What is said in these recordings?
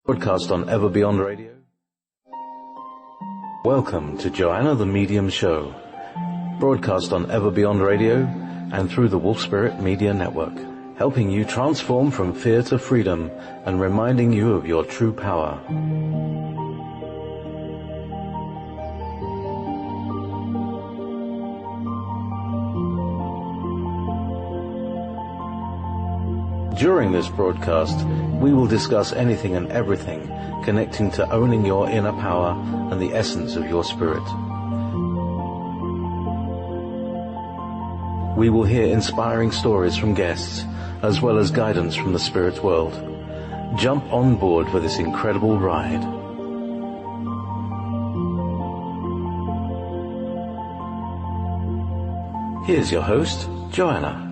Broadcast on Ever Beyond Radio. Welcome to Joanna the Medium Show. Broadcast on Ever Beyond Radio and through the Wolf Spirit Media Network, helping you transform from fear to freedom and reminding you of your true power. During this broadcast, we will discuss anything and everything connecting to owning your inner power and the essence of your spirit. We will hear inspiring stories from guests, as well as guidance from the spirit world. Jump on board for this incredible ride. Here's your host, Joanna.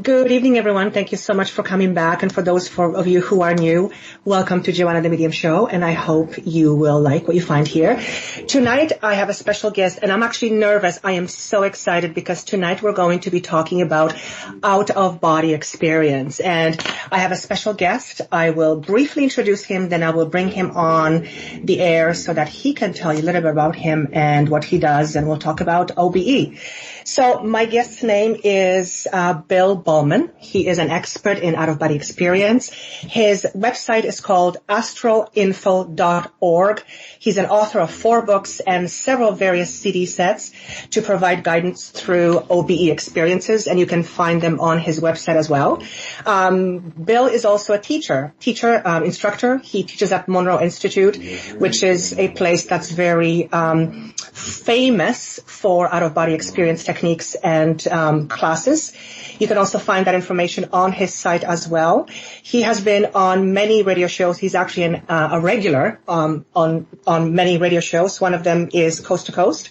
Good evening, everyone. Thank you so much for coming back. And for those of you who are new, welcome to Joanna the Medium Show. And I hope you will like what you find here. Tonight, I have a special guest, and I'm actually nervous. I am so excited because tonight we're going to be talking about out-of-body experience. And I have a special guest. I will briefly introduce him, then I will bring him on the air so that he can tell you a little bit about him and what he does, and we'll talk about OBE. So my guest's name is Bill Buhlman. He is an expert in out-of-body experience. His website is called astroinfo.org. He's an author of 4 books and several various CD sets to provide guidance through OBE experiences, and you can find them on his website as well. Bill is also a instructor. He teaches at Monroe Institute, which is a place that's very famous for out-of-body experience techniques and classes. You can also find that information on his site as well. He has been on many radio shows. He's actually a regular on many radio shows. One of them is Coast to Coast,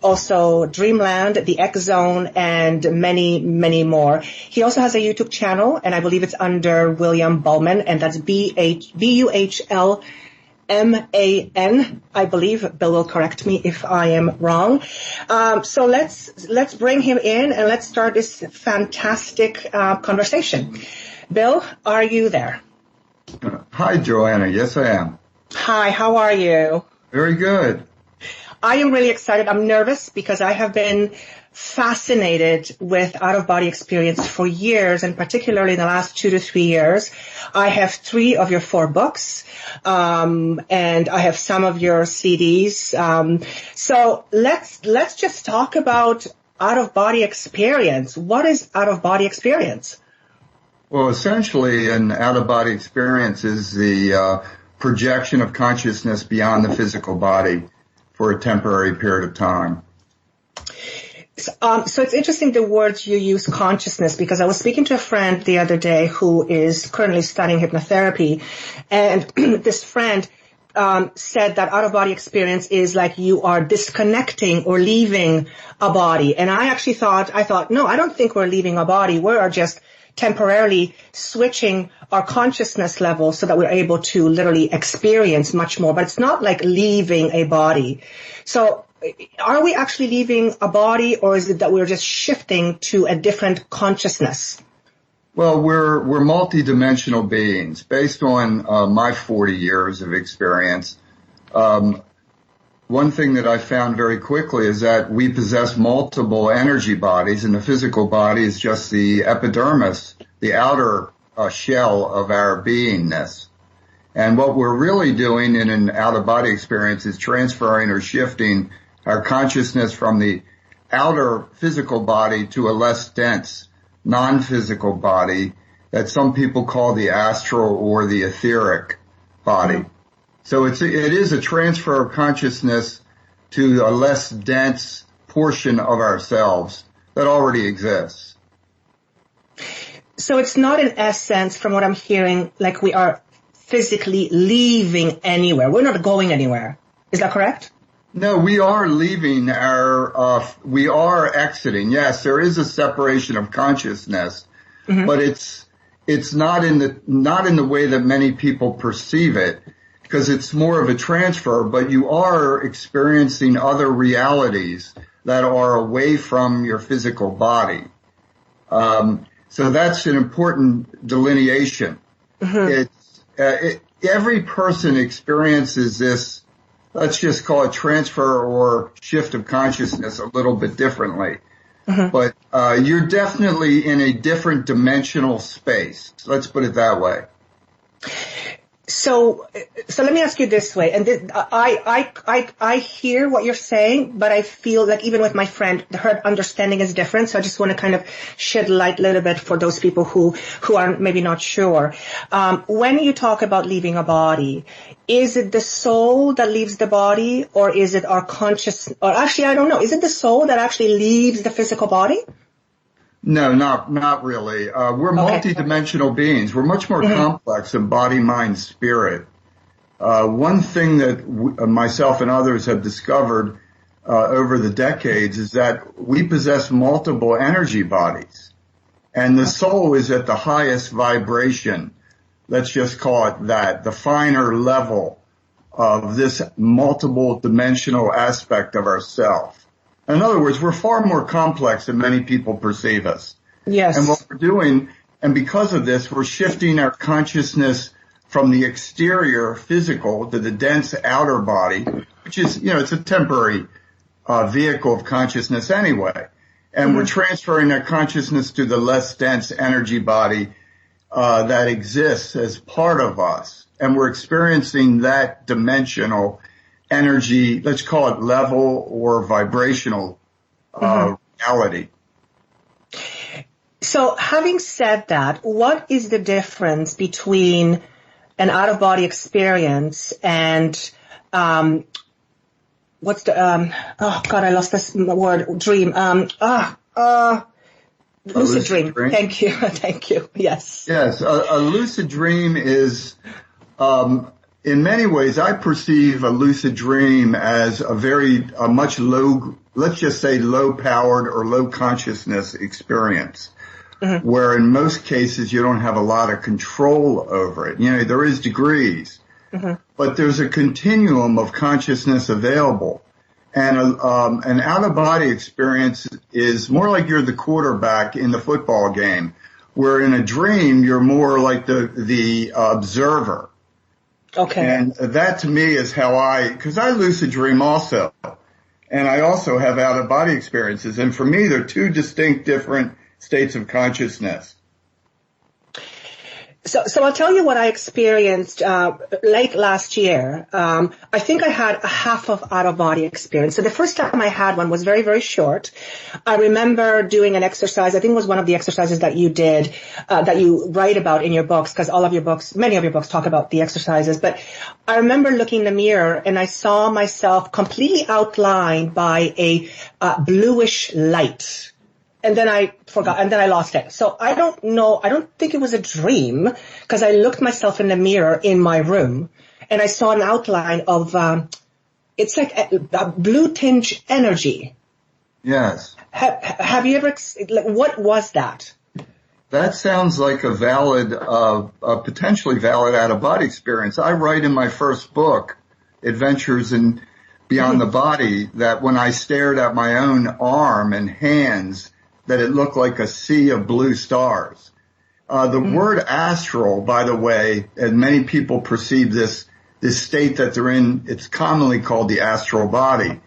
also Dreamland, The X Zone, and many, many more. He also has a YouTube channel, and I believe it's under William Buhlman, and that's Buhlman, I believe. Bill will correct me if I am wrong. So let's bring him in and let's start this fantastic conversation. Bill, are you there? Hi, Joanna. Yes, I am. Hi, how are you? Very good. I am really excited. I'm nervous because I have been fascinated with out-of-body experience for years, and particularly in the last 2 to 3 years. I have 3 of your 4 books, and I have some of your CDs. So let's just talk about out-of-body experience. What is out-of-body experience? Well, essentially, an out-of-body experience is the projection of consciousness beyond the physical body for a temporary period of time. So it's interesting the words you use, consciousness, because I was speaking to a friend the other day who is currently studying hypnotherapy, and this friend said that out-of-body experience is like you are disconnecting or leaving a body. And I actually thought, no, I don't think we're leaving a body. We are just temporarily switching our consciousness level so that we're able to literally experience much more. But it's not like leaving a body. So are we actually leaving a body, or is it that we're just shifting to a different consciousness? Well, we're multidimensional beings. Based on my 40 years of experience, one thing that I found very quickly is that we possess multiple energy bodies, and the physical body is just the epidermis, the outer shell of our beingness. And what we're really doing in an out-of-body experience is transferring or shifting our consciousness from the outer physical body to a less dense, non-physical body that some people call the astral or the etheric body. So it is a transfer of consciousness to a less dense portion of ourselves that already exists. So it's not, in essence, from what I'm hearing, like we are physically leaving anywhere. We're not going anywhere. Is that correct? No, we are leaving we are exiting. Yes, there is a separation of consciousness, but it's not in the way that many people perceive it, because it's more of a transfer, but you are experiencing other realities that are away from your physical body. So that's an important delineation. Every person experiences this, let's just call it transfer or shift of consciousness a little bit differently. But you're definitely in a different dimensional space. Let's put it that way. So let me ask you this way, and I hear what you're saying, but I feel like even with my friend, her understanding is different. So I just want to kind of shed light a little bit for those people who are maybe not sure. When you talk about leaving a body, is it the soul that leaves the body, or is it our conscious? Or actually, I don't know. Is it the soul that actually leaves the physical body? No, not really. We're multidimensional beings. We're much more complex than body, mind, spirit. One thing that myself and others have discovered over the decades is that we possess multiple energy bodies. And the soul is at the highest vibration. Let's just call it that, the finer level of this multiple dimensional aspect of ourself. In other words, we're far more complex than many people perceive us. Yes. And what we're doing, and because of this, we're shifting our consciousness from the exterior physical to the dense outer body, which is, it's a temporary vehicle of consciousness anyway. And we're transferring our consciousness to the less dense energy body that exists as part of us. And we're experiencing that dimensional energy, let's call it level or vibrational reality. So having said that, what is the difference between an out-of-body experience and what's the oh God, I lost this word, dream. Lucid dream. Thank you. Yes. Yes, a lucid dream is in many ways, I perceive a lucid dream as a much low, let's just say low powered or low consciousness experience, where in most cases you don't have a lot of control over it. There is degrees, but there's a continuum of consciousness available. And an out-of-body experience is more like you're the quarterback in the football game, where in a dream you're more like the observer. Okay. And that to me is how because I lucid dream also. And I also have out-of-body experiences. And for me, they're two distinct different states of consciousness. So I'll tell you what I experienced late last year. I think I had a half of out-of-body experience. So the first time I had one was very, very short. I remember doing an exercise. I think it was one of the exercises that you did, that you write about in your books, because many of your books talk about the exercises. But I remember looking in the mirror and I saw myself completely outlined by a bluish light. And then I forgot, and then I lost it. So I don't know, I don't think it was a dream, because I looked myself in the mirror in my room, and I saw an outline of, it's like a blue tinge energy. Yes. Have you ever, what was that? That sounds like a valid, potentially valid out-of-body experience. I write in my first book, Adventures in Beyond the Body, that when I stared at my own arm and hands, that it looked like a sea of blue stars. The word astral, by the way, and many people perceive this state that they're in, it's commonly called the astral body.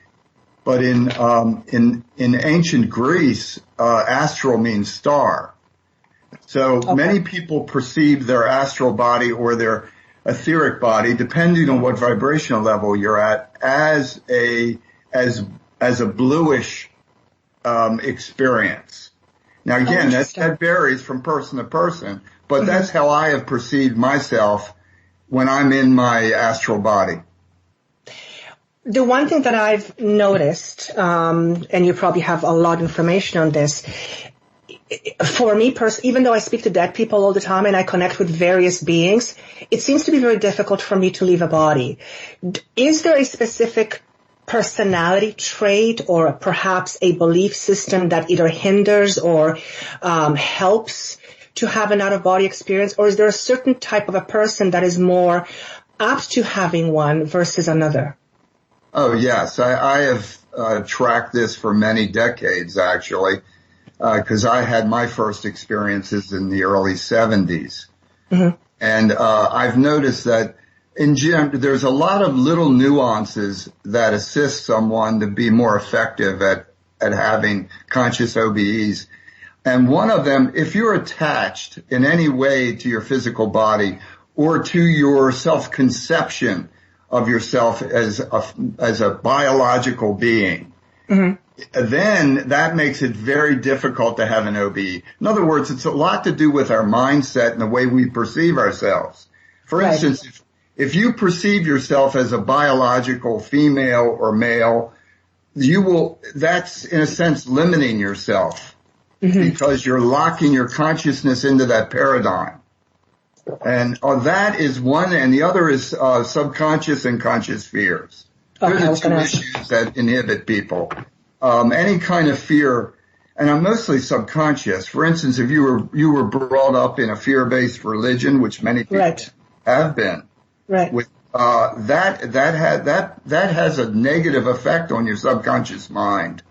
But in ancient Greece, astral means star. So many people perceive their astral body or their etheric body, depending on what vibrational level you're at, as a bluish experience. Now again, that varies from person to person, but that's how I have perceived myself when I'm in my astral body. The one thing that I've noticed, and you probably have a lot of information on this, for me even though I speak to dead people all the time and I connect with various beings, it seems to be very difficult for me to leave a body. Is there a specific personality trait or perhaps a belief system that either hinders or helps to have an out-of-body experience? Or is there a certain type of a person that is more apt to having one versus another? Oh, yes. I have tracked this for many decades, actually. because I had my first experiences in the early 70s. Mm-hmm. And I've noticed that in general, there's a lot of little nuances that assist someone to be more effective at having conscious OBEs. And one of them, if you're attached in any way to your physical body or to your self-conception of yourself as a biological being, mm-hmm. then that makes it very difficult to have an OBE. In other words, it's a lot to do with our mindset and the way we perceive ourselves. For instance, if you perceive yourself as a biological female or male, that's in a sense limiting yourself, mm-hmm. because you're locking your consciousness into that paradigm. And that is one, and the other is subconscious and conscious fears. Okay, They're the two issues that inhibit people. Any kind of fear, and I'm mostly subconscious. For instance, if you were brought up in a fear-based religion, which many people have been, with that has a negative effect on your subconscious mind,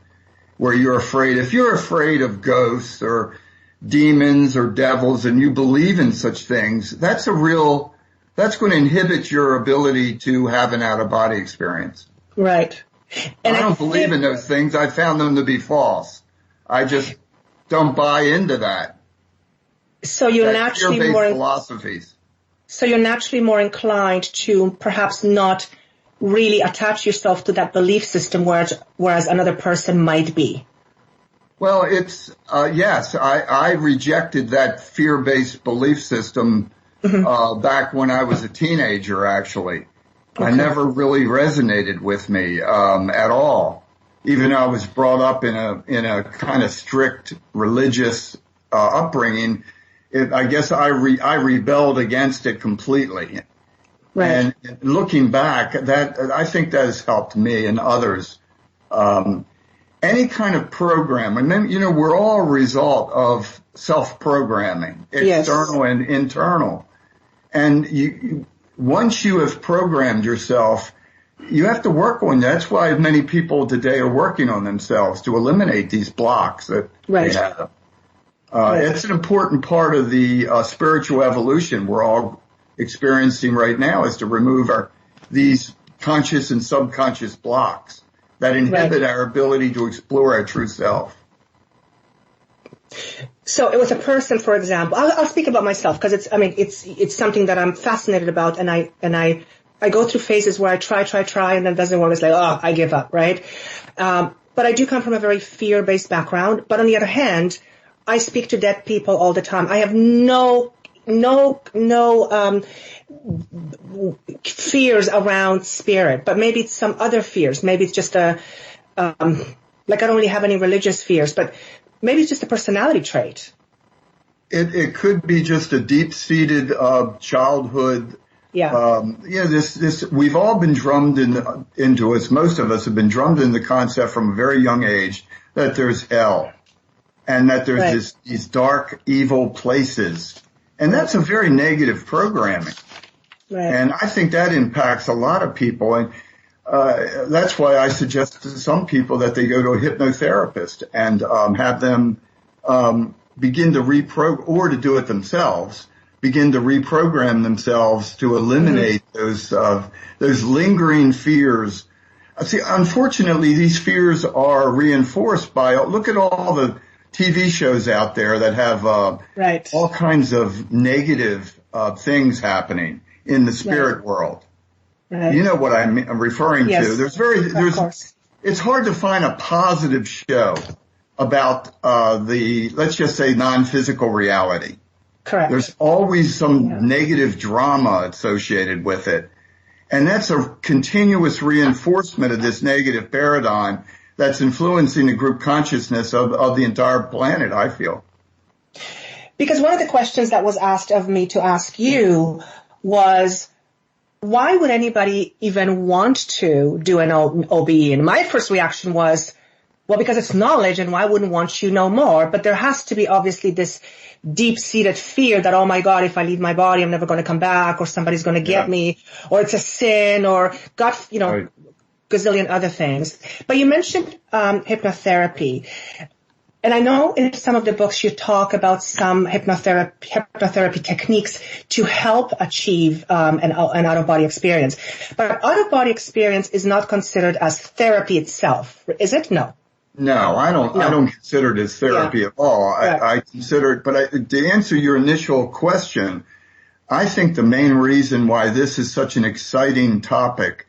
where you're afraid. If you're afraid of ghosts or demons or devils and you believe in such things, that's going to inhibit your ability to have an out-of-body experience. Right. And I don't believe in those things. I found them to be false. I just don't buy into that. So you're naturally more philosophies. So you're naturally more inclined to perhaps not really attach yourself to that belief system, whereas another person might be. Well, it's yes. I rejected that fear-based belief system mm-hmm. Back when I was a teenager. Actually, I never really resonated with me at all. Even though I was brought up in a kind of strict religious upbringing, I guess I rebelled against it completely. Right. And looking back, I think that has helped me and others. Any kind of program, and then, we're all a result of self-programming, external and internal. And once you have programmed yourself, you have to work on that. That's why many people today are working on themselves to eliminate these blocks that they have. It's an important part of the spiritual evolution we're all experiencing right now, is to remove these conscious and subconscious blocks that inhibit our ability to explore our true self. So with a person, for example, I'll speak about myself because it's something that I'm fascinated about, and I go through phases where I try, and then it doesn't work. It's like, I give up, right? But I do come from a very fear-based background. But on the other hand, I speak to dead people all the time. I have no fears around spirit, but maybe it's some other fears. Maybe it's just like I don't really have any religious fears, but maybe it's just a personality trait. It could be just a deep-seated childhood. This we've all been drummed into us. Most of us have been drummed in the concept from a very young age that there's hell and that there's these dark, evil places. And that's a very negative programming. Right. And I think that impacts a lot of people. And that's why I suggest to some people that they go to a hypnotherapist and have them begin to reprogram, or to do it themselves, begin to reprogram themselves to eliminate those lingering fears. See, unfortunately, these fears are reinforced by, look at all the TV shows out there that have all kinds of negative things happening in the spirit world. Right. You know what I'm referring to. It's hard to find a positive show about let's just say, non-physical reality. Correct. There's always some negative drama associated with it. And that's a continuous reinforcement of this negative paradigm that's influencing the group consciousness of the entire planet, I feel. Because one of the questions that was asked of me to ask you was, why would anybody even want to do an OBE? And my first reaction was, well, because it's knowledge, and why wouldn't want you know more? But there has to be obviously this deep-seated fear that, oh my God, if I leave my body, I'm never going to come back, or somebody's going to get me, or it's a sin, or God, gazillion other things. But you mentioned hypnotherapy. And I know in some of the books you talk about some hypnotherapy techniques to help achieve an out-of-body experience. But out-of-body experience is not considered as therapy itself, is it? No. No, I don't consider it as therapy at all. I consider it, but to answer your initial question, I think the main reason why this is such an exciting topic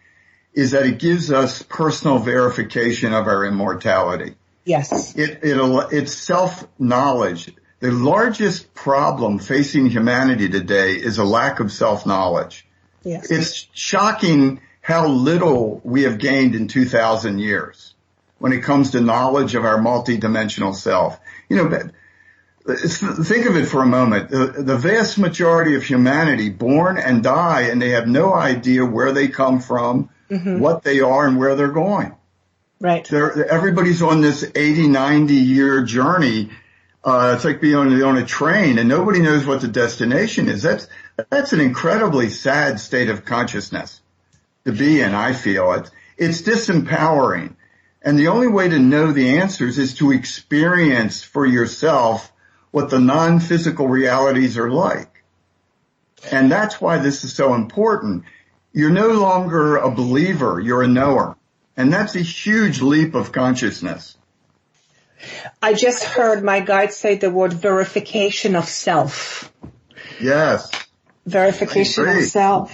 is that it gives us personal verification of our immortality. Yes. It's self-knowledge. The largest problem facing humanity today is a lack of self-knowledge. Yes. It's shocking how little we have gained in 2,000 years when it comes to knowledge of our multidimensional self. Think of it for a moment. The vast majority of humanity born and die, and they have no idea where they come from, what they are, and where they're going. Right. Everybody's on this 80, 90-year journey. It's like being on a train, and nobody knows what the destination is. That's an incredibly sad state of consciousness to be in, I feel. It's disempowering. And the only way to know the answers is to experience for yourself what the non-physical realities are like. And that's why this is so important. You're no longer a believer, you're a knower. And that's a huge leap of consciousness. I just heard my guide say the word verification of self. Yes. Verification of self.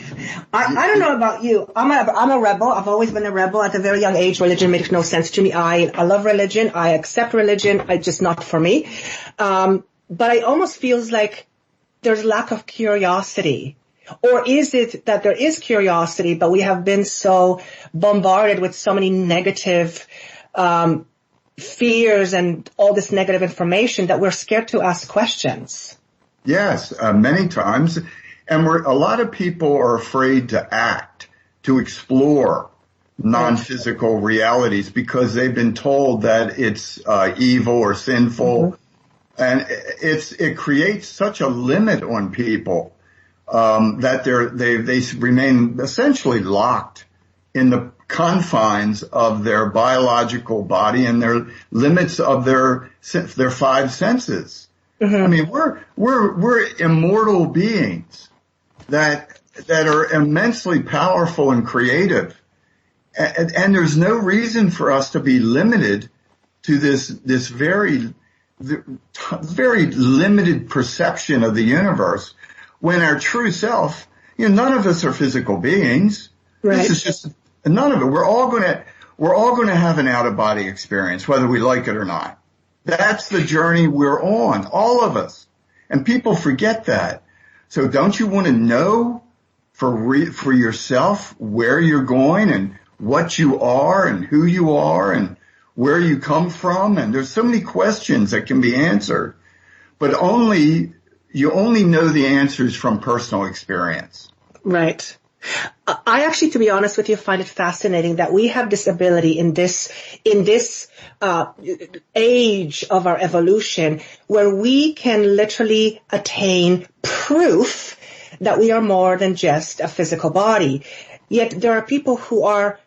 I don't know about you. I'm a rebel. I've always been a rebel. At a very young age, religion makes no sense to me. I love religion. I accept religion. It's just not for me. But I almost feels like there's lack of curiosity. Or is it that there is curiosity, but we have been so bombarded with so many negative fears and all this negative information that we're scared to ask questions? Yes, many times. And a lot of people are afraid to act, to explore non-physical realities because they've been told that it's evil or sinful. And it creates such a limit on people that they remain essentially locked in the confines of their biological body and their limits of their five senses. I mean, we're immortal beings that are immensely powerful and creative, and there's no reason for us to be limited to this very limited perception of the universe. When our true self, none of us are physical beings. Right. This is just none of it. We're all going to have an out-of-body experience, whether we like it or not. That's the journey we're on, all of us. And people forget that. So don't you want to know for yourself where you're going and what you are and who you are and where you come from? And there's so many questions that can be answered, but you only know the answers from personal experience. Right. I actually, to be honest with you, find it fascinating that we have this ability in this age of our evolution where we can literally attain proof that we are more than just a physical body. Yet there are people who are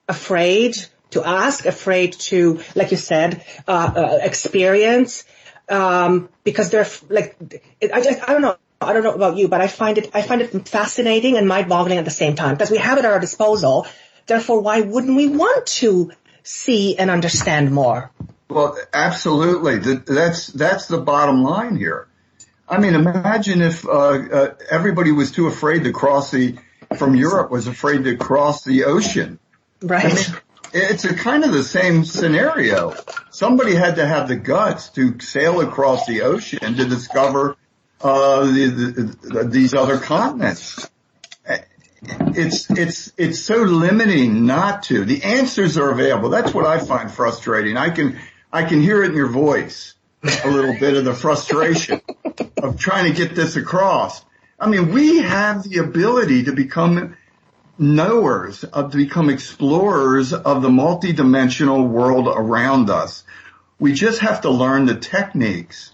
afraid to ask, afraid to, like you said, experience, because they're like, I don't know about you, but I find it fascinating and mind-boggling at the same time because we have it at our disposal. Therefore, why wouldn't we want to see and understand more? Well, absolutely. That's the bottom line here. I mean, imagine if everybody was too afraid to from Europe was afraid to cross the ocean. Right. I mean, it's a kind of the same scenario. Somebody had to have the guts to sail across the ocean to discover these other continents. It's so limiting not to. The answers are available. That's what I find frustrating. I can hear it in your voice, a little bit of the frustration of trying to get this across. I mean, we have the ability to become knowers, to become explorers of the multidimensional world around us. We just have to learn the techniques.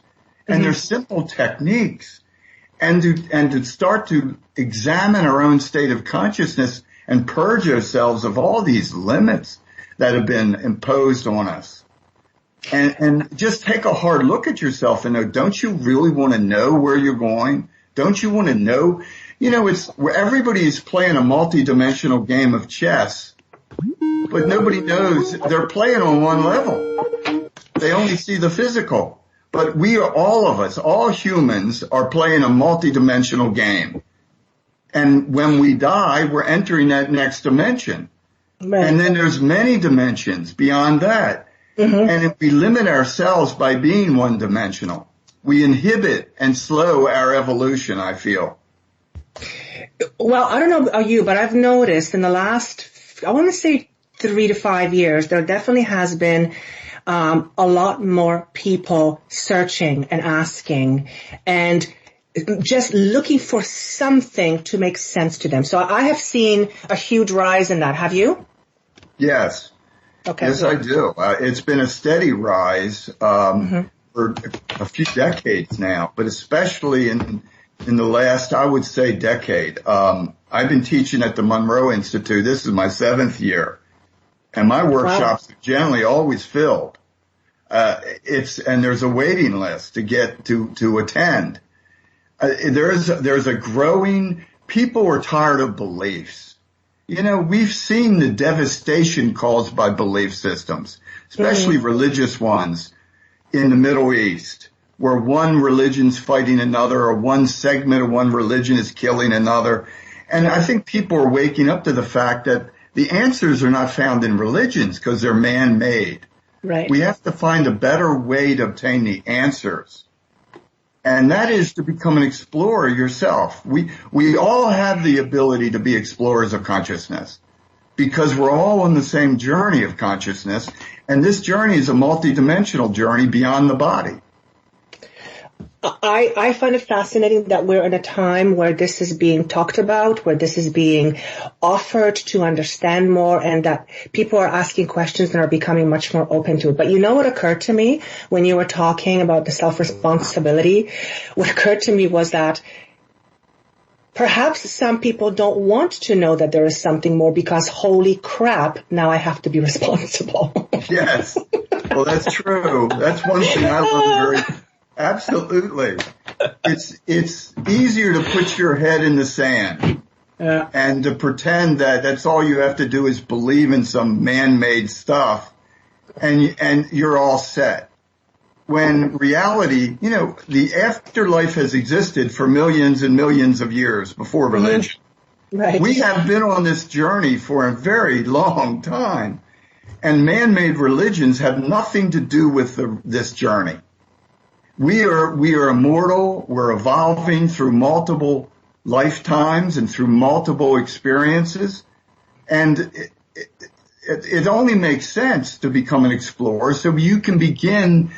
And they're simple techniques, and to start to examine our own state of consciousness and purge ourselves of all these limits that have been imposed on us. And just take a hard look at yourself and know, don't you really want to know where you're going? Don't you want to know? It's where everybody is playing a multi-dimensional game of chess, but nobody knows they're playing on one level. They only see the physical. But all of us, all humans, are playing a multi-dimensional game. And when we die, we're entering that next dimension. Right. And then there's many dimensions beyond that. Mm-hmm. And if we limit ourselves by being one-dimensional, we inhibit and slow our evolution, I feel. Well, I don't know about you, but I've noticed in the last, I want to say 3 to 5 years, there definitely has been a lot more people searching and asking and just looking for something to make sense to them. So I have seen a huge rise in that. Have you? Yes. Okay. Yes, I do. It's been a steady rise for a few decades now, but especially in the last, I would say, decade. I've been teaching at the Monroe Institute. This is my 7th year, and my workshops are generally always filled. And there's a waiting list to get to attend. There's a growing. People are tired of beliefs. We've seen the devastation caused by belief systems, especially religious ones in the Middle East, where one religion's fighting another or one segment of one religion is killing another. And I think people are waking up to the fact that the answers are not found in religions because they're man-made. Right. We have to find a better way to obtain the answers. And that is to become an explorer yourself. We all have the ability to be explorers of consciousness because we're all on the same journey of consciousness. And this journey is a multidimensional journey beyond the body. I find it fascinating that we're in a time where this is being talked about, where this is being offered to understand more, and that people are asking questions and are becoming much more open to it. But you know what occurred to me when you were talking about the self-responsibility? What occurred to me was that perhaps some people don't want to know that there is something more because, holy crap, now I have to be responsible. Yes. Well, that's true. That's one thing I love very absolutely. It's easier to put your head in the sand and to pretend that that's all you have to do is believe in some man-made stuff and you're all set. When reality, the afterlife has existed for millions and millions of years before religion. Right. We have been on this journey for a very long time, and man-made religions have nothing to do with this journey. We are immortal. We're evolving through multiple lifetimes and through multiple experiences. And it only makes sense to become an explorer so you can begin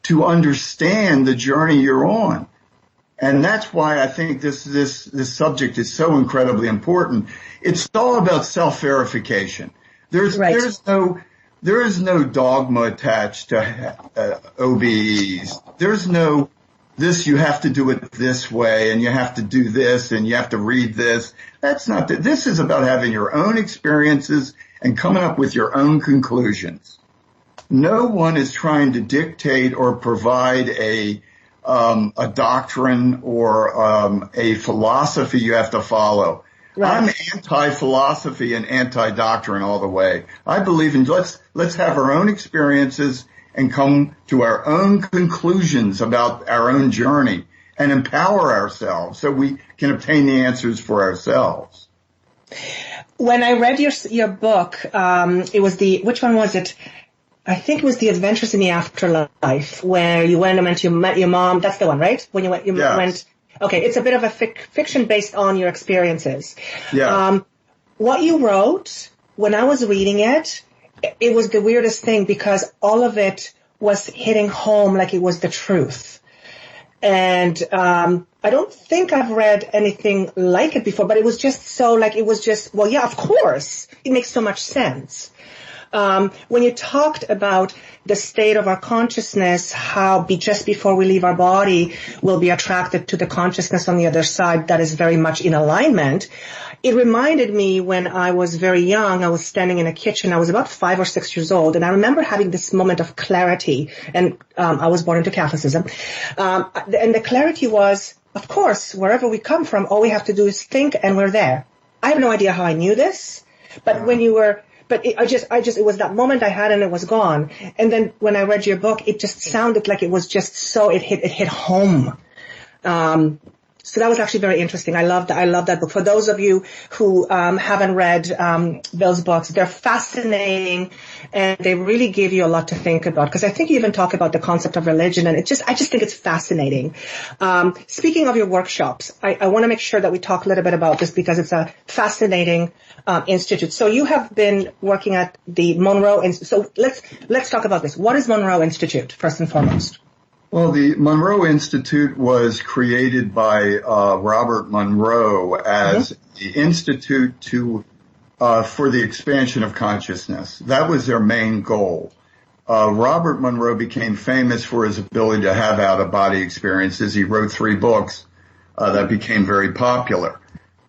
to understand the journey you're on. And that's why I think this subject is so incredibly important. It's all about self-verification. There is no dogma attached to OBEs. There's no this, you have to do it this way, and you have to do this, and you have to read this. That's not that. This is about having your own experiences and coming up with your own conclusions. No one is trying to dictate or provide a doctrine or a philosophy you have to follow. Right. I'm anti-philosophy and anti-doctrine all the way. I believe in let's have our own experiences and come to our own conclusions about our own journey and empower ourselves so we can obtain the answers for ourselves. When I read your book, it was which one was it? I think it was The Adventures in the Afterlife, where you went and you met your mom. That's the one, right? When you went. Okay, it's a bit of a fiction based on your experiences. Yeah. What you wrote, when I was reading it, it was the weirdest thing because all of it was hitting home like it was the truth. And I don't think I've read anything like it before, but it was just so well, yeah, of course. It makes so much sense. When you talked about the state of our consciousness, how just before we leave our body, we'll be attracted to the consciousness on the other side that is very much in alignment. It reminded me when I was very young, I was standing in a kitchen. I was about 5 or 6 years old, and I remember having this moment of clarity. And I was born into Catholicism. And the clarity was, of course, wherever we come from, all we have to do is think, and we're there. I have no idea how I knew this, but when you were, but it was that moment I had, and it was gone. And then when I read your book, it just sounded like it was just so, it hit home. So that was actually very interesting. I love that book. For those of you who haven't read Bill's books, they're fascinating, and they really give you a lot to think about. Because I think you even talk about the concept of religion, and I just think it's fascinating. Speaking of your workshops, I want to make sure that we talk a little bit about this because it's a fascinating institute. So you have been working at the Monroe Institute. So let's talk about this. What is Monroe Institute, first and foremost? Well, the Monroe Institute was created by Robert Monroe as the institute for the expansion of consciousness. That was their main goal. Robert Monroe became famous for his ability to have out-of-body experiences. He wrote 3 books that became very popular.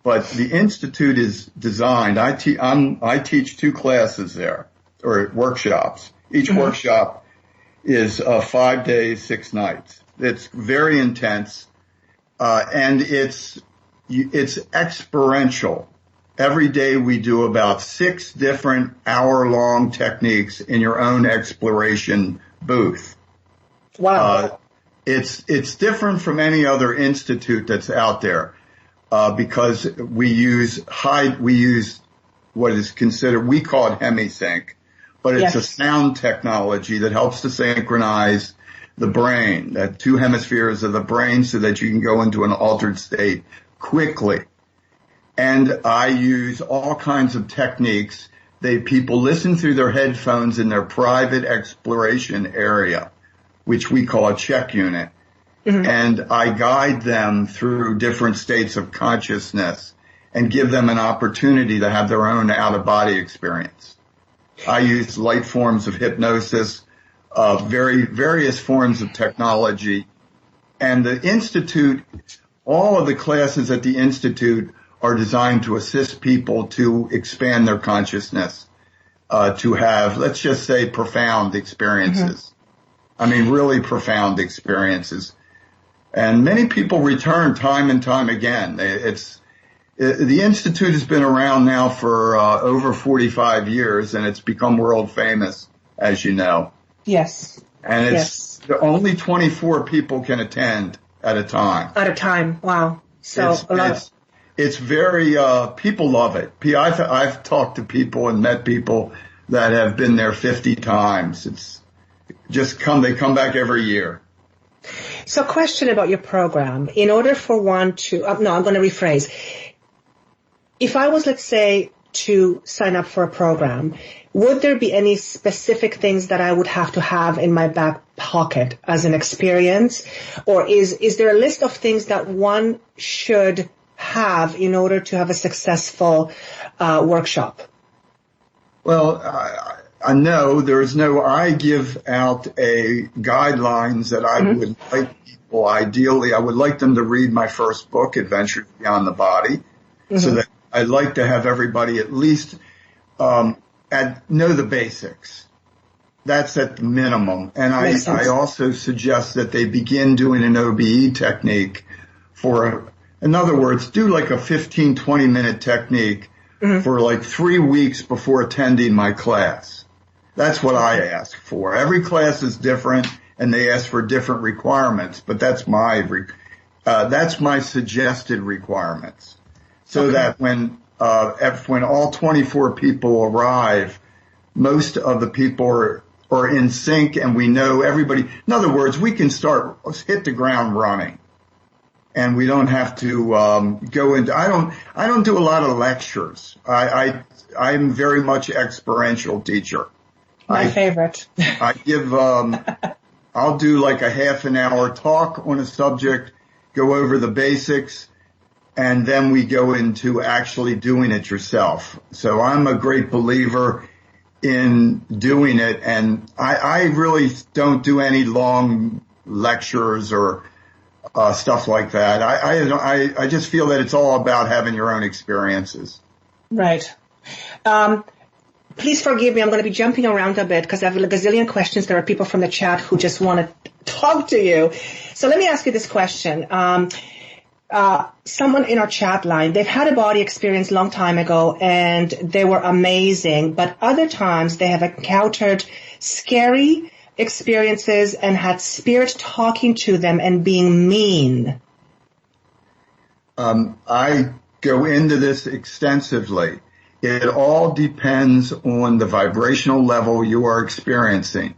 But the institute is designed. I teach 2 classes there, or workshops. Each workshop is 5 days, 6 nights. It's very intense, and it's experiential. Every day we do about 6 different hour-long techniques in your own exploration booth. Wow. It's different from any other institute that's out there, because we use what is considered, we call it hemisync. But it's a sound technology that helps to synchronize the brain, the 2 hemispheres of the brain, so that you can go into an altered state quickly. And I use all kinds of techniques. People listen through their headphones in their private exploration area, which we call a check unit. And I guide them through different states of consciousness and give them an opportunity to have their own out-of-body experience. I use light forms of hypnosis, various forms of technology. And the Institute, all of the classes at the Institute are designed to assist people to expand their consciousness, to have, let's just say, profound experiences. I mean, really profound experiences. And many people return time and time again. The Institute has been around now for over 45 years, and it's become world famous, as you know. Yes. And it's only 24 people can attend at a time. At a time, wow. So it's very, people love it. I've talked to people and met people that have been there 50 times. It's just they come back every year. So question about your program. In order for one to, I'm going to rephrase. If I was, let's say, to sign up for a program, would there be any specific things that I would have to have in my back pocket as an experience? Or is there a list of things that one should have in order to have a successful workshop? Well, no, there's no, I give out guidelines that I would like people, ideally, I would like them to read my first book, Adventures Beyond the Body, so that I'd like to have everybody at least know the basics. That's at the minimum. And I also suggest that they begin doing an OBE technique in other words, do like a 15, 20-minute technique for like 3 weeks before attending my class. That's what I ask for. Every class is different, and they ask for different requirements, but that's my suggested requirements. So that when all 24 people arrive, most of the people are in sync, and we know everybody. In other words, we can hit the ground running, and we don't have to go into. I don't do a lot of lectures. I'm very much experiential teacher. My favorite. I give. I'll do like a half an hour talk on a subject, go over the basics, and then we go into actually doing it yourself. So I'm a great believer in doing it. And I really don't do any long lectures or stuff like that. I just feel that it's all about having your own experiences. Right. Please forgive me. I'm going to be jumping around a bit because I have a gazillion questions. There are people from the chat who just want to talk to you. So let me ask you this question. Someone in our chat line, they've had a body experience a long time ago and they were amazing, but other times they have encountered scary experiences and had spirit talking to them and being mean. I go into this extensively. It all depends on the vibrational level you are experiencing.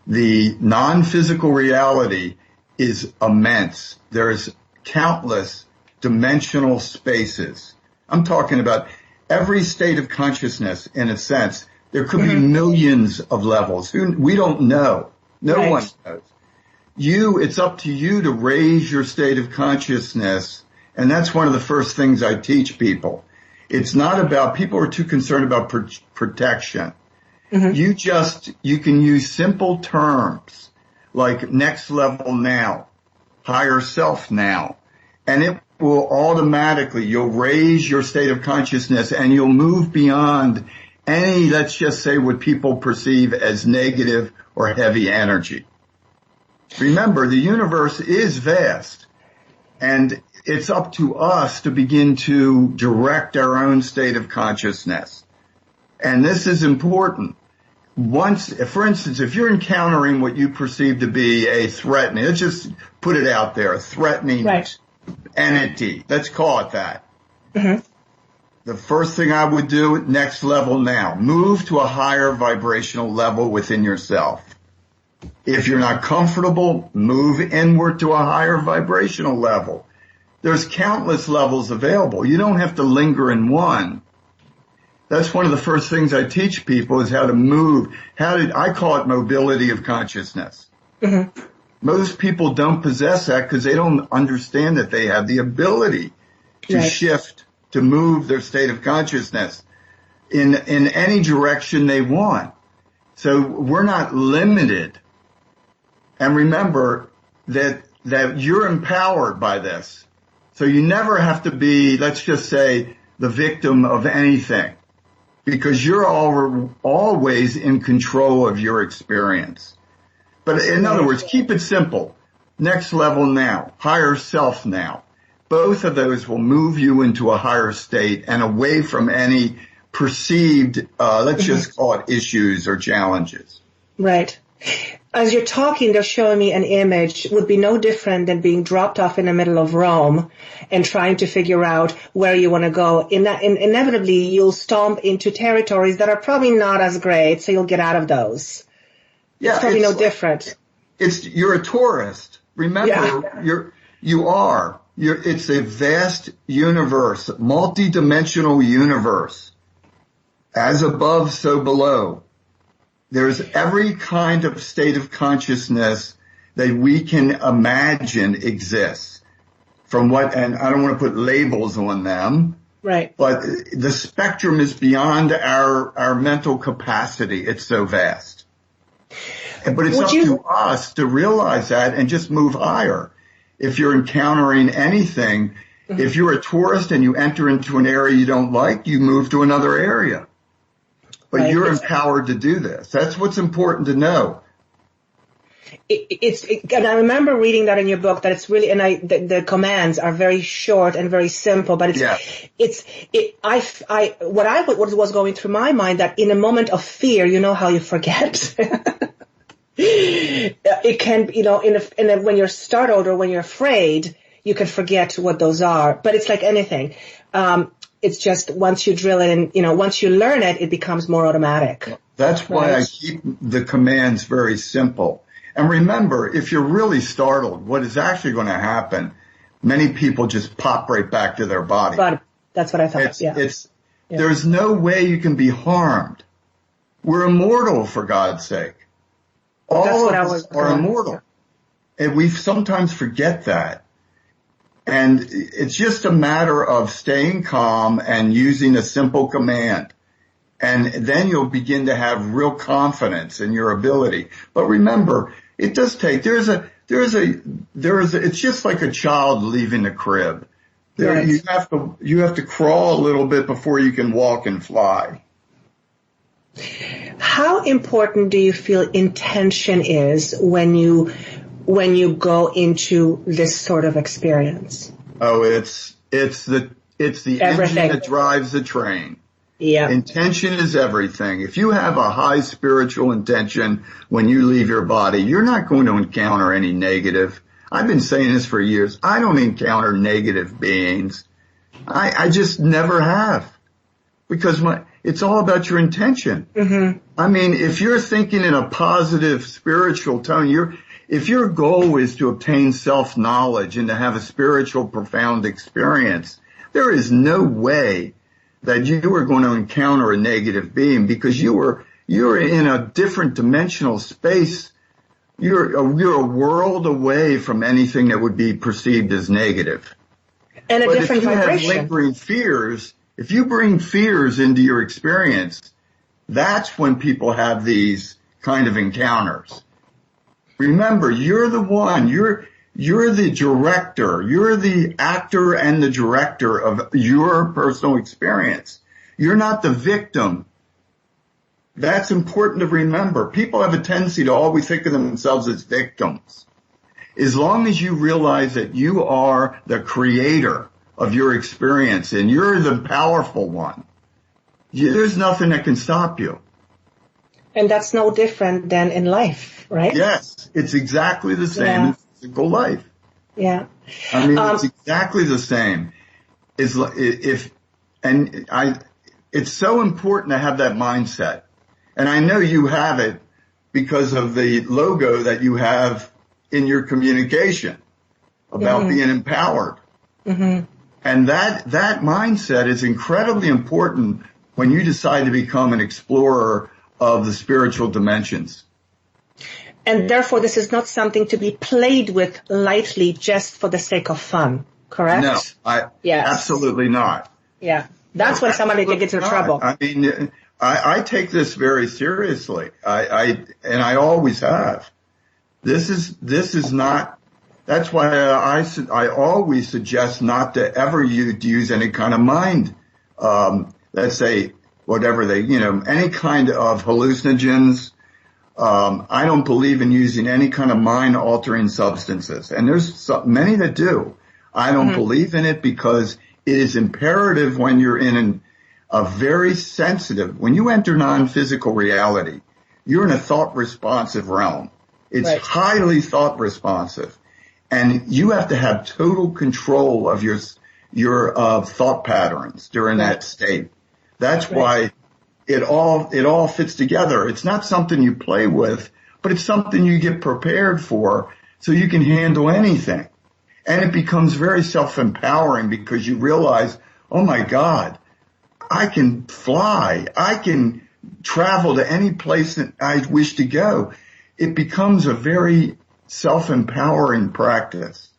The non-physical reality is immense. There's countless dimensional spaces. I'm talking about every state of consciousness in a sense. There could be millions of levels. We don't know. No one knows. It's up to you to raise your state of consciousness. And that's one of the first things I teach people. It's not about, people are too concerned about protection. You can use simple terms like next level now, higher self now, and it will automatically, you'll raise your state of consciousness and you'll move beyond any, let's just say, what people perceive as negative or heavy energy. Remember, the universe is vast, and it's up to us to begin to direct our own state of consciousness. And this is important. Once, for instance, if you're encountering what you perceive to be a threatening, let's just put it out there, a threatening entity, let's call it that. The first thing I would do, next level now, move to a higher vibrational level within yourself. If you're not comfortable, move inward to a higher vibrational level. There's countless levels available. You don't have to linger in one. That's one of the first things I teach people is how to move. I call it mobility of consciousness. Most people don't possess that because they don't understand that they have the ability to shift, to move their state of consciousness in any direction they want. So we're not limited. And remember that you're empowered by this. So you never have to be, let's just say, the victim of anything, because you're always in control of your experience. But in other words, keep it simple. Next level now, higher self now. Both of those will move you into a higher state and away from any perceived, let's just call it issues or challenges. Right. As you're talking, they're showing me an image would be no different than being dropped off in the middle of Rome and trying to figure out where you want to go. Inevitably, you'll stomp into territories that are probably not as great, so you'll get out of those. Yeah, it's probably no different. You're a tourist. Remember, it's a vast universe, multi-dimensional universe. As above, so below. There's every kind of state of consciousness that we can imagine exists. And I don't want to put labels on them. Right. But the spectrum is beyond our mental capacity. It's so vast. But it's up to us to realize that and just move higher. If you're encountering anything, if you're a tourist and you enter into an area you don't like, you move to another area. But you're empowered to do this. That's what's important to know. And I remember reading that in your book that it's really, and the commands are very short and very simple, but what was going through my mind that in a moment of fear, you know how you forget. It can, when you're startled or when you're afraid, you can forget what those are. But it's like anything. It's just once you drill it and, once you learn it, it becomes more automatic. That's why I keep the commands very simple. And remember, if you're really startled, what is actually going to happen, many people just pop right back to their body. But that's what I thought, There's no way you can be harmed. We're immortal, for God's sake. All of us are immortal. And we sometimes forget that. And it's just a matter of staying calm and using a simple command. And then you'll begin to have real confidence in your ability. But remember, it does take, it's just like a child leaving the crib. Right. You have to crawl a little bit before you can walk and fly. How important do you feel intention is when you go into this sort of experience? Oh, it's the Everything. engine that drives the train. Yeah. Intention is everything. If you have a high spiritual intention when you leave your body, you're not going to encounter any negative. I've been saying this for years. I don't encounter negative beings. I just never have. Because it's all about your intention. Mm-hmm. I mean, if you're thinking in a positive spiritual tone, if your goal is to obtain self-knowledge and to have a spiritual profound experience, there is no way that you are going to encounter a negative being, because you're in a different dimensional space. You're a world away from anything that would be perceived as negative. And a different vibration. If you have lingering fears, if you bring fears into your experience, that's when people have these kind of encounters. Remember, you're the one, you're the director, you're the actor and the director of your personal experience. You're not the victim. That's important to remember. People have a tendency to always think of themselves as victims. As long as you realize that you are the creator of your experience and you're the powerful one, there's nothing that can stop you. And that's no different than in life, right? Yes, it's exactly the same in physical life. Yeah. I mean, it's exactly the same. It's so important to have that mindset. And I know you have it because of the logo that you have in your communication about being empowered. Mm-hmm. And that mindset is incredibly important when you decide to become an explorer of the spiritual dimensions. And therefore, this is not something to be played with lightly just for the sake of fun, correct? No, absolutely not. Yeah, that's when somebody can get into trouble. I mean, I take this very seriously. And I always have. This is not. That's why I always suggest not to ever use any kind of mind. Let's say whatever any kind of hallucinogens. I don't believe in using any kind of mind-altering substances, and there's many that do. I don't believe in it because it is imperative when you're in a very sensitive, when you enter non-physical reality, you're in a thought-responsive realm. It's highly thought-responsive, and you have to have total control of your thought patterns during that state. That's why it all fits together. It's not something you play with, but it's something you get prepared for so you can handle anything. And it becomes very self-empowering because you realize, oh my God, I can fly. I can travel to any place that I wish to go. It becomes a very self-empowering practice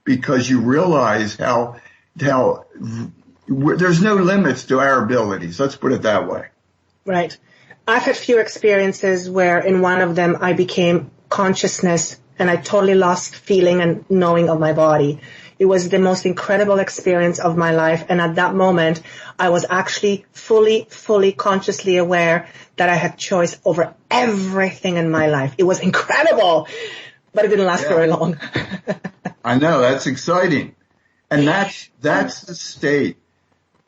because you realize how there's no limits to our abilities. Let's put it that way. Right. I've had few experiences where in one of them I became consciousness and I totally lost feeling and knowing of my body. It was the most incredible experience of my life. And at that moment, I was actually fully consciously aware that I had choice over everything in my life. It was incredible, but it didn't last very long. I know, that's exciting. And that's the state.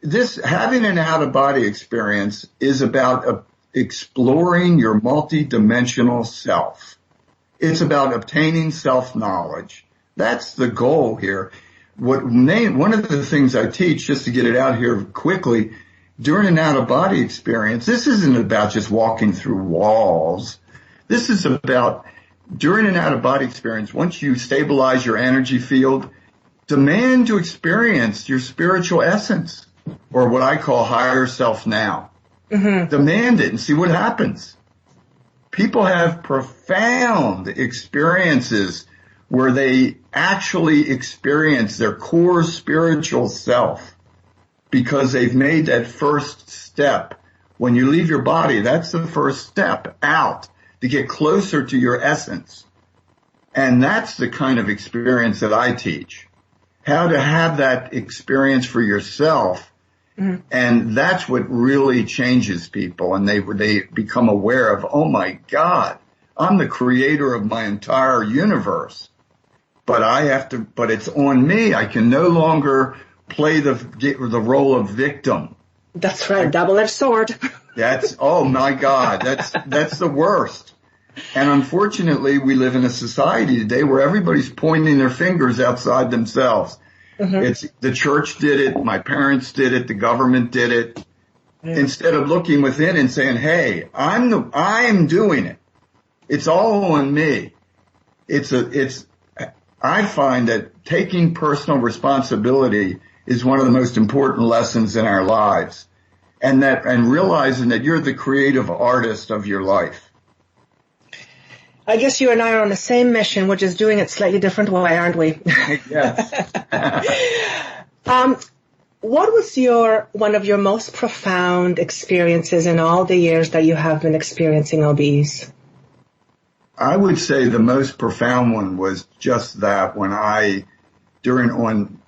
This having an out-of-body experience is about exploring your multidimensional self. It's about obtaining self-knowledge. That's the goal here. One of the things I teach, just to get it out here quickly, during an out-of-body experience, this isn't about just walking through walls. This is about, during an out-of-body experience, once you stabilize your energy field, demand to experience your spiritual essence, or what I call higher self now. Mm-hmm. Demand it and see what happens. People have profound experiences where they actually experience their core spiritual self because they've made that first step When you leave your body, that's the first step out to get closer to your essence. And that's the kind of experience that I teach. How to have that experience for yourself. Mm-hmm. And that's what really changes people. And they become aware of, oh my God, I'm the creator of my entire universe. But it's on me. I can no longer play the role of victim. That's right. Double-edged sword. Oh my God. That's the worst. And unfortunately, we live in a society today where everybody's pointing their fingers outside themselves. Mm-hmm. The church did it. My parents did it. The government did it. Mm-hmm. Instead of looking within and saying, hey, I'm doing it. It's all on me. I find that taking personal responsibility is one of the most important lessons in our lives. And realizing that you're the creative artist of your life. I guess you and I are on the same mission, which is doing it slightly different way, aren't we? Yes. What was one of your most profound experiences in all the years that you have been experiencing OBEs? I would say the most profound one was just that when on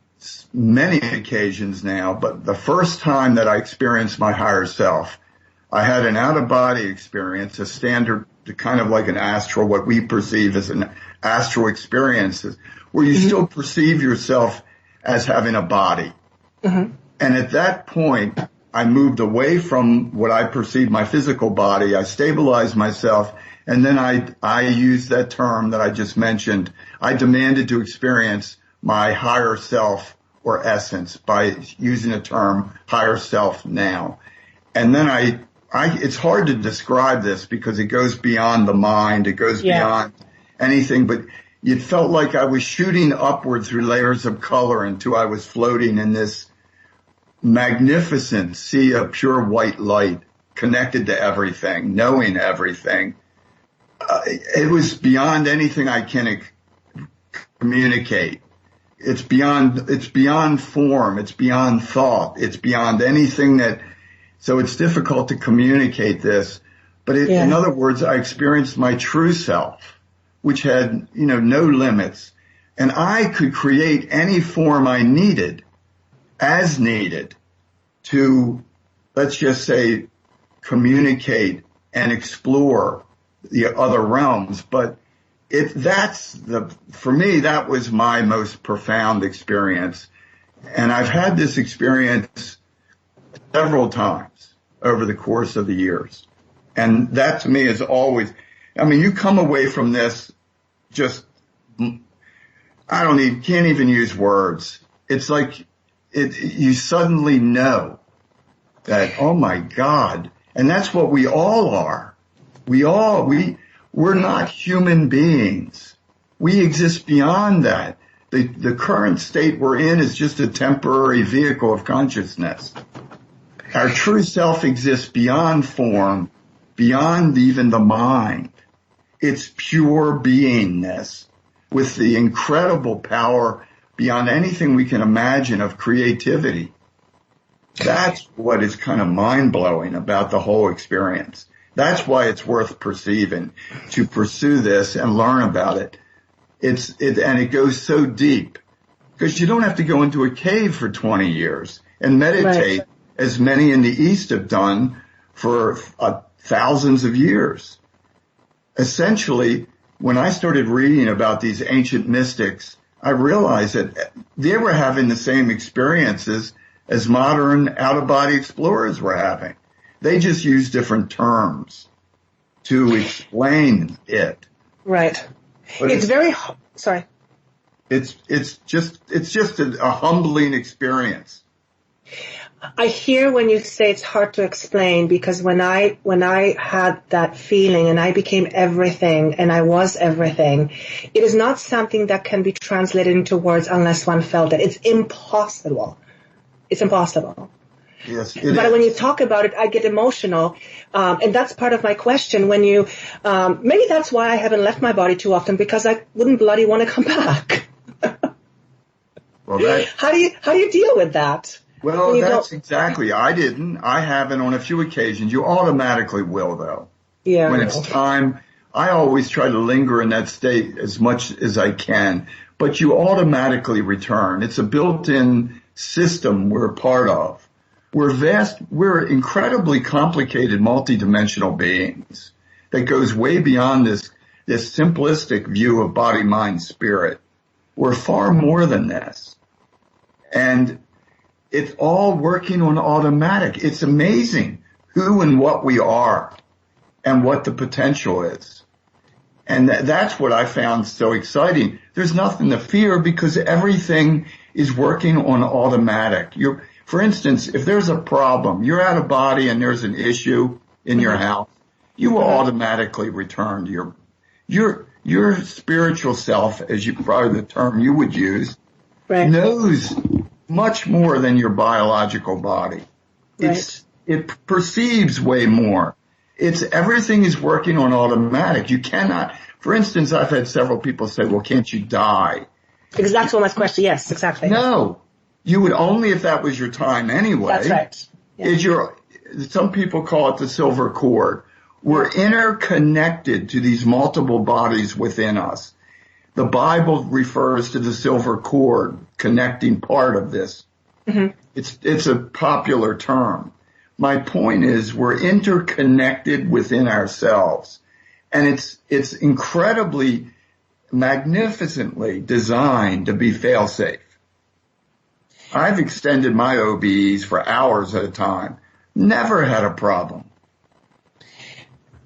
many occasions now, but the first time that I experienced my higher self, I had an out-of-body experience, a standard, kind of like an astral, what we perceive as an astral experience, where you mm-hmm. still perceive yourself as having a body. Mm-hmm. And at that point, I moved away from what I perceived my physical body. I stabilized myself, and then I used that term that I just mentioned. I demanded to experience my higher self or essence by using the term higher self now. And then it's hard to describe this because it goes beyond the mind. It goes beyond anything, but it felt like I was shooting upward through layers of color until I was floating in this magnificent sea of pure white light, connected to everything, knowing everything. It was beyond anything I can communicate. It's beyond form. It's beyond thought. It's beyond anything so it's difficult to communicate this. But in other words, I experienced my true self, which had, no limits. And I could create any form I needed, as needed, to, let's just say, communicate and explore the other realms. But for me, that was my most profound experience. And I've had this experience several times over the course of the years. And that to me is always, you come away from this can't even use words. It's like you suddenly know that, oh my God. And that's what we all are. We're not human beings. We exist beyond that. The current state we're in is just a temporary vehicle of consciousness. Our true self exists beyond form, beyond even the mind. It's pure beingness with the incredible power beyond anything we can imagine of creativity. That's what is kind of mind-blowing about the whole experience. That's why it's worth perceiving, to pursue this and learn about it. And it goes so deep because you don't have to go into a cave for 20 years and meditate, right, as many in the East have done for thousands of years. Essentially, when I started reading about these ancient mystics, I realized that they were having the same experiences as modern out-of-body explorers were having. They just use different terms to explain it. Right. It's very, sorry. It's just a humbling experience. I hear when you say it's hard to explain, because when I had that feeling and I became everything and I was everything, it is not something that can be translated into words unless one felt it. It's impossible. It's impossible. Yes, but when you talk about it, I get emotional, and that's part of my question. When you, maybe that's why I haven't left my body too often, because I wouldn't bloody want to come back. Well, how do you deal with that? Well, that's exactly. I didn't. I haven't on a few occasions. You automatically will, though. Yeah. When it's time, I always try to linger in that state as much as I can, but you automatically return. It's a built-in system we're a part of. We're incredibly complicated, multidimensional beings that goes way beyond this simplistic view of body, mind, spirit. We're far more than this. And it's all working on automatic. It's amazing who and what we are and what the potential is. And that's what I found so exciting. There's nothing to fear because everything is working on automatic. For instance, if there's a problem, you're out of body and there's an issue in your house, you will automatically return to your spiritual self, as probably the term you would use, knows much more than your biological body. Right. It perceives way more. Everything is working on automatic. You cannot, for instance, I've had several people say, well, can't you die? Because that's one of my questions. Yes, exactly. No, you would only if that was your time anyway. That's right. Yeah. Some people call it the silver cord. We're interconnected to these multiple bodies within us. The Bible refers to the silver cord connecting part of this. Mm-hmm. It's a popular term. My point is we're interconnected within ourselves, and it's incredibly magnificently designed to be fail-safe. I've extended my OBEs for hours at a time. Never had a problem.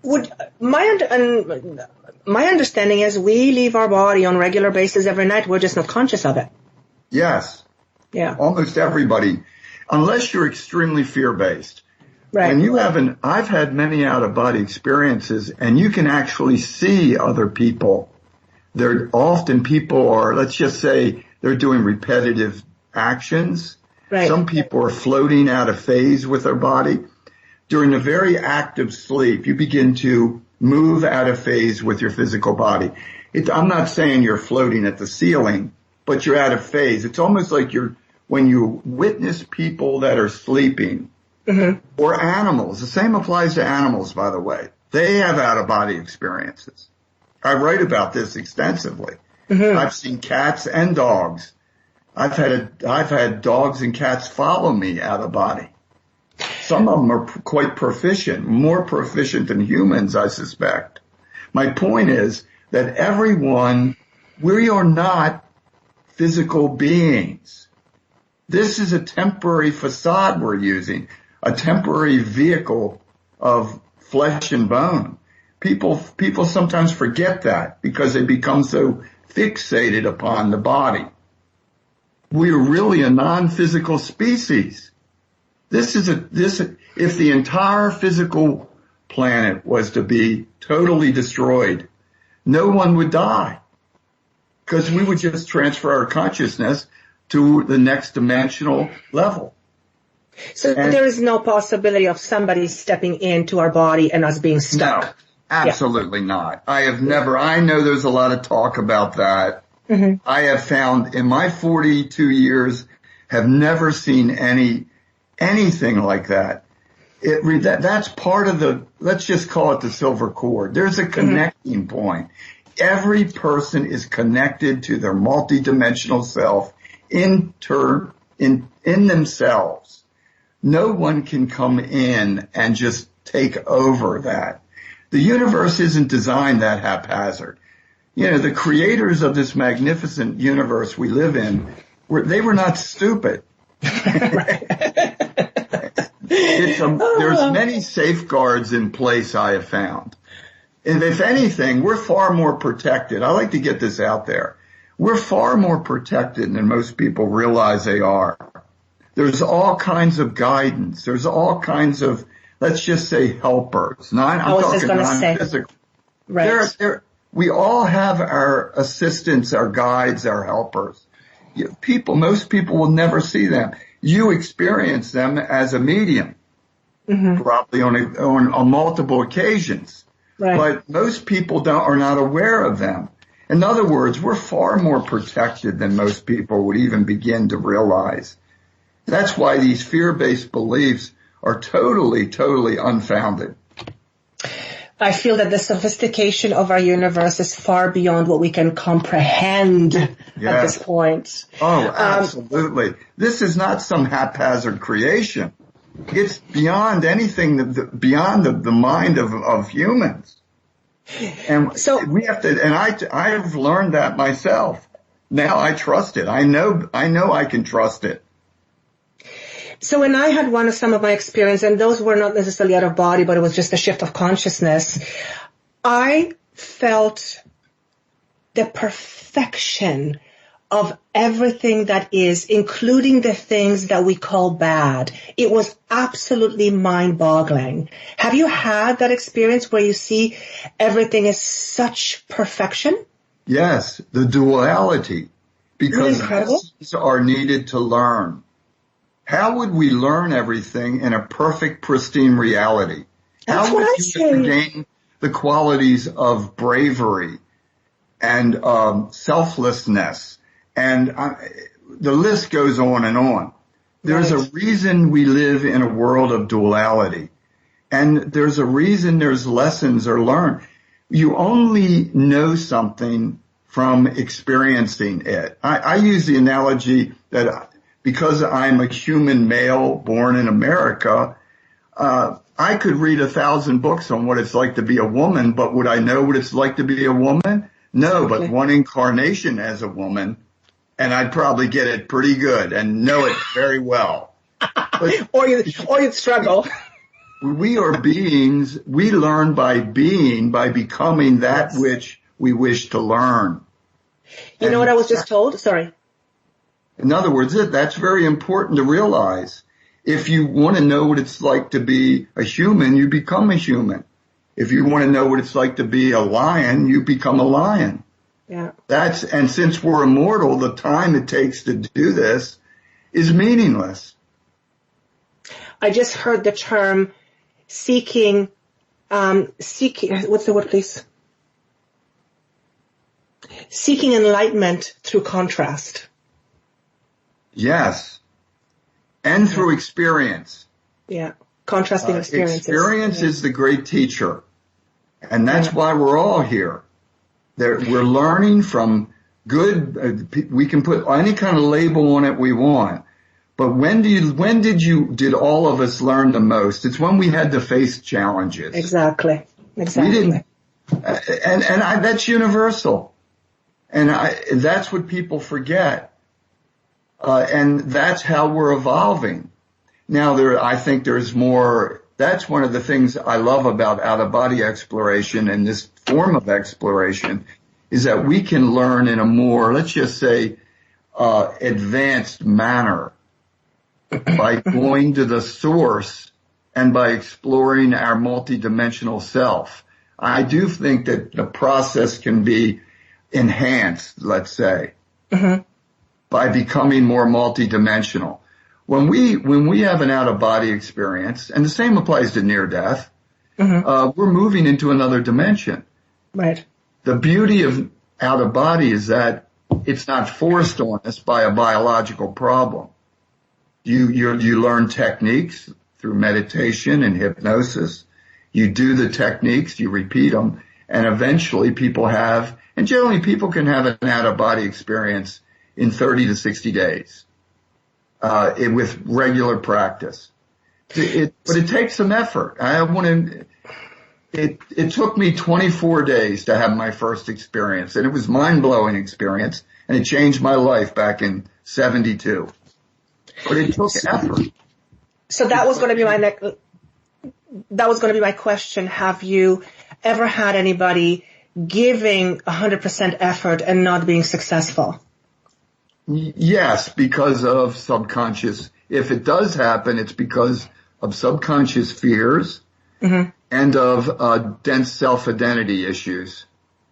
My understanding is we leave our body on a regular basis every night. We're just not conscious of it. Yes. Yeah. Almost everybody, unless you're extremely fear-based. Right. And I've had many out-of-body experiences, and you can actually see other people. People are, let's just say, they're doing repetitive actions. Right. Some people are floating out of phase with their body. During a very active sleep, you begin to move out of phase with your physical body. I'm not saying you're floating at the ceiling, but you're out of phase. It's almost like when you witness people that are sleeping, mm-hmm. or animals. The same applies to animals, by the way. They have out-of-body experiences. I write about this extensively. Mm-hmm. I've seen cats and dogs. I've had dogs and cats follow me out of body. Some of them are quite proficient, more proficient than humans, I suspect. My point is that we are not physical beings. This is a temporary facade we're using, a temporary vehicle of flesh and bone. People sometimes forget that because they become so fixated upon the body. We are really a non-physical species. If the entire physical planet was to be totally destroyed, no one would die because we would just transfer our consciousness to the next dimensional level. So there is no possibility of somebody stepping into our body and us being stuck? No, absolutely not. I know there's a lot of talk about that. Mm-hmm. I have found in my 42 years have never seen anything like that. That's part of let's just call it the silver cord. There's a connecting point. Every person is connected to their multidimensional self in themselves. No one can come in and just take over that. The universe isn't designed that haphazard. The creators of this magnificent universe we live in, they were not stupid. There's many safeguards in place I have found. And if anything, we're far more protected. I like to get this out there. We're far more protected than most people realize they are. There's all kinds of guidance. There's all kinds of, let's just say, helpers. I'm talking non-physical. Right. We all have our assistants, our guides, our helpers. Most people will never see them. You experience them as a medium, mm-hmm. probably on multiple occasions. Right. But most people are not aware of them. In other words, we're far more protected than most people would even begin to realize. That's why these fear-based beliefs are totally, totally unfounded. I feel that the sophistication of our universe is far beyond what we can comprehend at this point. Oh, absolutely. This is not some haphazard creation. It's beyond anything, beyond the mind of humans. And so we have to, and I've learned that myself. Now I trust it. I know I can trust it. So when I had some of my experience, and those were not necessarily out of body, but it was just a shift of consciousness, I felt the perfection of everything that is, including the things that we call bad. It was absolutely mind-boggling. Have you had that experience where you see everything is such perfection? Yes, the duality, because these are needed to learn. How would we learn everything in a perfect, pristine reality? How would you gain the qualities of bravery and selflessness? And the list goes on and on. There's a reason we live in a world of duality. And there's a reason there's lessons are learned. You only know something from experiencing it. I use the analogy that because I'm a human male born in America, I could read 1,000 books on what it's like to be a woman, but would I know what it's like to be a woman? No, but one incarnation as a woman, and I'd probably get it pretty good and know it very well. But or you'd struggle. We are beings, we learn by becoming that which we wish to learn. You know what I was just told? Sorry. In other words, that's very important to realize. If you want to know what it's like to be a human, you become a human. If you want to know what it's like to be a lion, you become a lion. Yeah. And since we're immortal, the time it takes to do this is meaningless. I just heard the term seeking, what's the word, please? Seeking enlightenment through contrast. Yes. And through experience. Yeah. Contrasting experiences. Experience is the great teacher. And that's why we're all here. We're learning from good, we can put any kind of label on it we want. But when did all of us learn the most? It's when we had to face challenges. Exactly. We didn't, that's universal. And that's what people forget. And that's how we're evolving. Now I think there's more, that's one of the things I love about out-of-body exploration and this form of exploration is that we can learn in a more, let's just say, advanced manner by going to the source and by exploring our multidimensional self. I do think that the process can be enhanced, let's say, by becoming more multidimensional. When we have an out-of-body experience, and the same applies to near-death, we're moving into another dimension. Right. The beauty of out-of-body is that it's not forced on us by a biological problem. You learn techniques through meditation and hypnosis. You do the techniques, you repeat them, and eventually generally people can have an out-of-body experience in 30 to 60 days. With regular practice. But it takes some effort. It took me 24 days to have my first experience, and it was mind-blowing experience, and it changed my life back in 72. But it took effort. So that was going to be my question. Have you ever had anybody giving 100% effort and not being successful? Yes, because of subconscious. If it does happen, it's because of subconscious fears and of dense self-identity issues.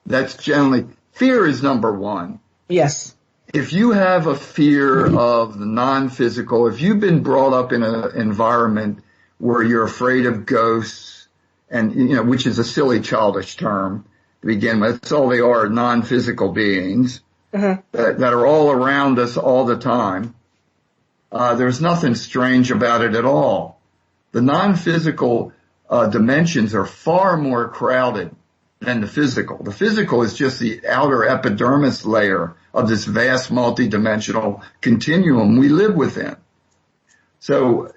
That's generally, fear is number one. Yes. If you have a fear of the non-physical, if you've been brought up in an environment where you're afraid of ghosts, and which is a silly, childish term to begin with, that's all they are, non-physical beings. That are all around us all the time. There's nothing strange about it at all. The non-physical dimensions are far more crowded than the physical. The physical is just the outer epidermis layer of this vast multidimensional continuum we live within. So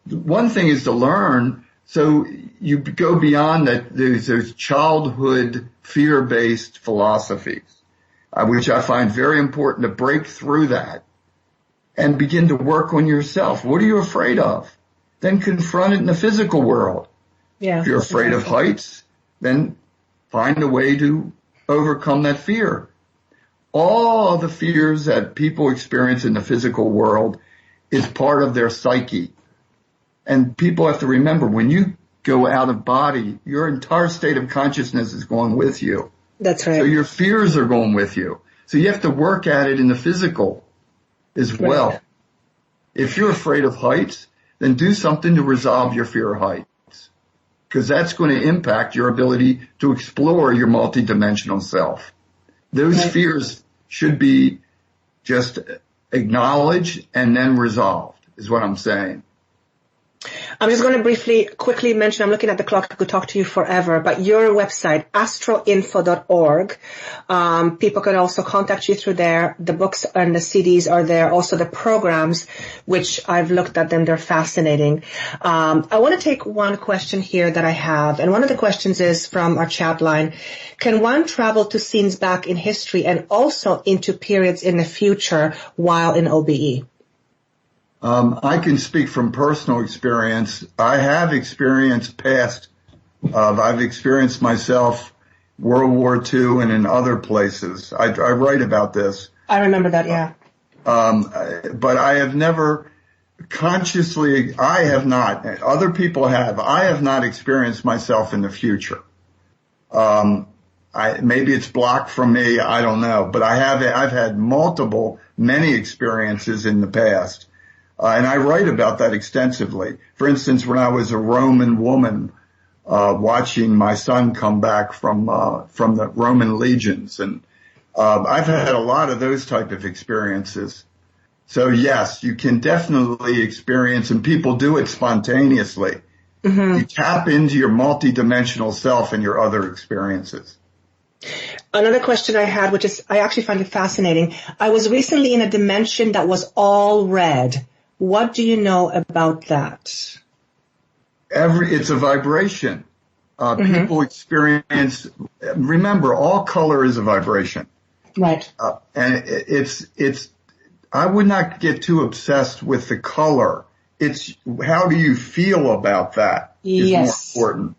one thing is to learn, so you go beyond that. There's childhood fear-based philosophies, which I find very important to break through that and begin to work on yourself. What are you afraid of? Then confront it in the physical world. Yeah. If you're afraid of heights, then find a way to overcome that fear. All the fears that people experience in the physical world is part of their psyche. And people have to remember, when you go out of body, your entire state of consciousness is going with you. That's right. So your fears are going with you. So you have to work at it in the physical as well. Right. If you're afraid of heights, then do something to resolve your fear of heights, because that's going to impact your ability to explore your multidimensional self. Those right. fears should be just acknowledged and then resolved, is what I'm saying. I'm just going to quickly mention, I'm looking at the clock, I could talk to you forever, but your website, astroinfo.org, people can also contact you through there. The books and the CDs are there, also the programs, which I've looked at them, they're fascinating. I want to take one question here that I have, and one of the questions is from our chat line. Can one travel to scenes back in history and also into periods in the future while in OBE? I can speak from personal experience. I have experienced I've experienced myself World War II and in other places. I write about this. I remember that, yeah. But I have never consciously, I have not, other people have, I have not experienced myself in the future. Maybe it's blocked from me, I don't know, but I've had many experiences in the past. And I write about that extensively. For instance, when I was a Roman woman, watching my son come back from the Roman legions. And, I've had a lot of those type of experiences. So yes, you can definitely experience, and people do it spontaneously. Mm-hmm. You tap into your multidimensional self and your other experiences. Another question I had, which is, I actually find it fascinating. I was recently in a dimension that was all red. What do you know about that? It's a vibration. Mm-hmm. People experience, remember, all color is a vibration. Right. And I would not get too obsessed with the color. It's how do you feel about that is yes. more important,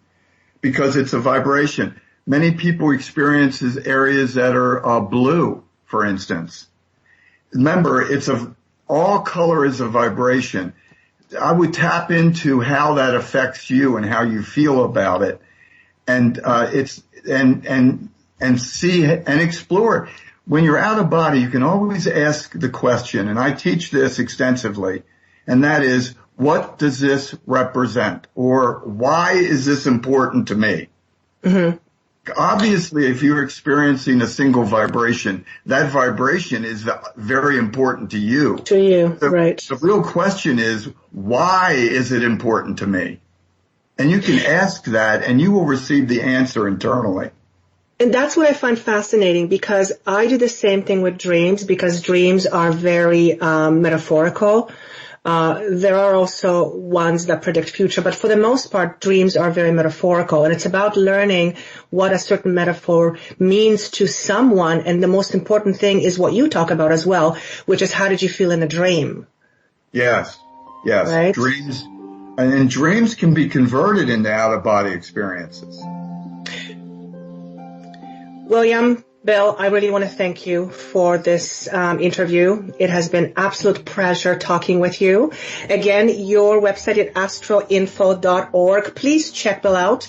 because it's a vibration. Many people experience areas that are blue, for instance. Remember, all color is a vibration. I would tap into how that affects you and how you feel about it, and see and explore it. When you're out of body, you can always ask the question, and I teach this extensively, and that is, what does this represent, or why is this important to me? Mm-hmm. Obviously, if you're experiencing a single vibration, that vibration is very important to you. To you, right. The real question is, why is it important to me? And you can ask that, and you will receive the answer internally. And that's what I find fascinating, because I do the same thing with dreams, because dreams are very metaphorical. There are also ones that predict future, but for the most part, dreams are very metaphorical, and it's about learning what a certain metaphor means to someone, and the most important thing is what you talk about as well, which is how did you feel in a dream? Yes. Right? Dreams can be converted into out-of-body experiences. William, Bill, I really want to thank you for this interview. It has been absolute pleasure talking with you. Again, your website is astroinfo.org. Please check Bill out.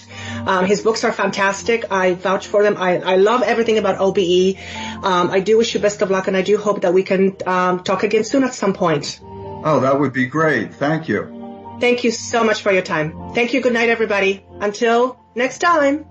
His books are fantastic. I vouch for them. I love everything about OBE. I do wish you best of luck, and I do hope that we can talk again soon at some point. Oh, that would be great. Thank you. Thank you so much for your time. Thank you. Good night, everybody. Until next time.